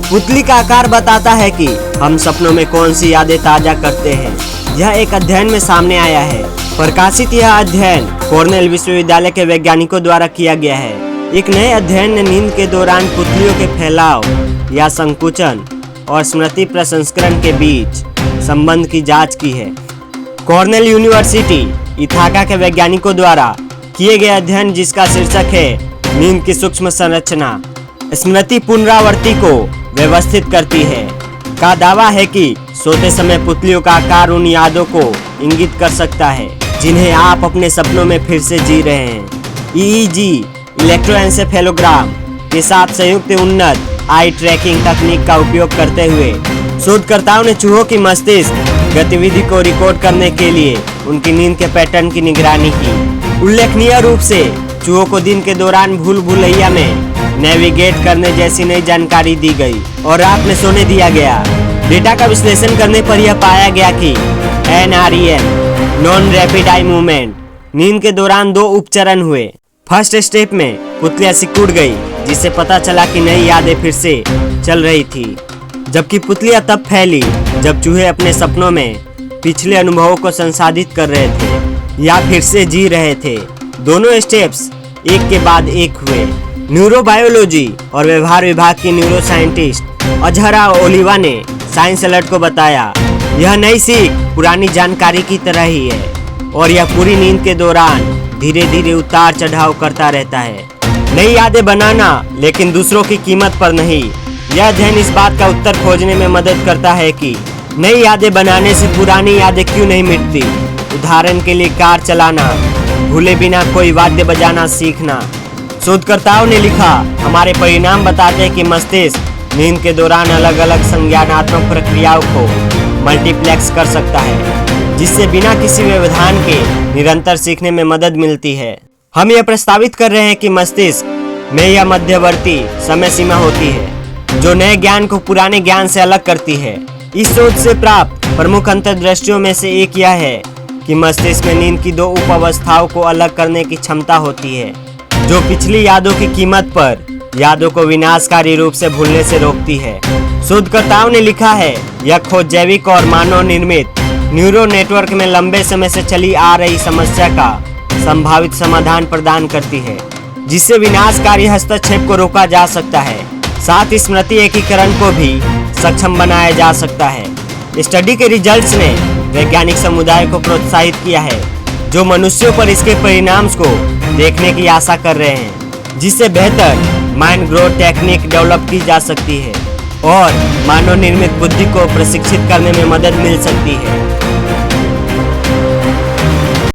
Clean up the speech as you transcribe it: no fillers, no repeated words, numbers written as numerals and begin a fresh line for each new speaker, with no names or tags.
पुतली का आकार बताता है कि हम सपनों में कौन सी यादें ताजा करते हैं। यह एक अध्ययन में सामने आया है। प्रकाशित यह अध्ययन कॉर्नेल विश्वविद्यालय के वैज्ञानिकों द्वारा किया गया है। एक नए अध्ययन ने नींद के दौरान पुतलियों के फैलाव या संकुचन और स्मृति प्रसंस्करण के बीच संबंध की जांच की है। कॉर्नेल यूनिवर्सिटी इथाका के वैज्ञानिकों द्वारा किए गए अध्ययन, जिसका शीर्षक है नींद की सूक्ष्म संरचना स्मृति पुनरावृत्ति को व्यवस्थित करती है, का दावा है कि सोते समय पुतलियों का आकार उन यादों को इंगित कर सकता है जिन्हें आप अपने सपनों में फिर से जी रहे हैं। ईईजी इलेक्ट्रोएन्सेफेलोग्राम के साथ संयुक्त उन्नत आई ट्रैकिंग तकनीक का उपयोग करते हुए शोधकर्ताओं ने चूहों की मस्तिष्क गतिविधि को रिकॉर्ड करने के लिए उनकी नींद के पैटर्न की निगरानी की। उल्लेखनीय रूप से चूहों को दिन के दौरान भूल भुलैया में नेविगेट करने जैसी नई जानकारी दी गई और रात में सोने दिया गया। डेटा का विश्लेषण करने पर यह पाया गया कि NREM non rapid eye movement नींद के दौरान 2 उपचरण हुए। फर्स्ट स्टेप में पुतलियां सिकुड़ गई, जिससे पता चला कि नई यादें फिर से चल रही थी, जबकि पुतलियां तब फैली जब चूहे अपने सपनों में पिछले अनुभवों को संसाधित कर रहे थे या फिर से जी रहे थे। दोनों स्टेप्स एक के बाद एक हुए। न्यूरोबायोलॉजी और व्यवहार विभाग की न्यूरो साइंटिस्ट अजहरा ओलिवा ने साइंस अलर्ट को बताया, यह नई सीख पुरानी जानकारी की तरह ही है और यह पूरी नींद के दौरान धीरे धीरे उतार चढ़ाव करता रहता है। नई यादें बनाना, लेकिन दूसरों की कीमत पर नहीं। यह अध्ययन इस बात का उत्तर खोजने में मदद करता है कि नई यादें बनाने से पुरानी यादें क्यों नहीं मिटती। उदाहरण के लिए कार चलाना, भूले बिना कोई वाद्य बजाना सीखना। शोधकर्ताओं ने लिखा, हमारे परिणाम बताते हैं कि मस्तिष्क नींद के दौरान अलग अलग संज्ञानात्मक प्रक्रियाओं को मल्टीप्लेक्स कर सकता है, जिससे बिना किसी व्यवधान के निरंतर सीखने में मदद मिलती है। हम यह प्रस्तावित कर रहे हैं कि मस्तिष्क में यह मध्यवर्ती समय सीमा होती है जो नए ज्ञान को पुराने ज्ञान से अलग करती है। इस शोध से प्राप्त प्रमुख अंतर्दृष्टियों में से एक यह है कि मस्तिष्क में नींद की 2 उप अवस्थाओं को अलग करने की क्षमता होती है, जो पिछली यादों की कीमत पर यादों को विनाशकारी रूप से भूलने से रोकती है। शोधकर्ताओं ने लिखा है, यह खोज जैविक और मानव निर्मित न्यूरो नेटवर्क में लंबे समय से चली आ रही समस्या का संभावित समाधान प्रदान करती है, जिससे विनाशकारी हस्तक्षेप को रोका जा सकता है। साथ ही स्मृति एकीकरण को भी सक्षम बनाया जा सकता है। स्टडी के रिजल्ट्स ने वैज्ञानिक समुदाय को प्रोत्साहित किया है, जो मनुष्यों पर इसके परिणाम को देखने की आशा कर रहे हैं, जिससे बेहतर माइंड ग्रोथ टेक्निक डेवलप की जा सकती है और मानव निर्मित बुद्धि को प्रशिक्षित करने में मदद मिल सकती है।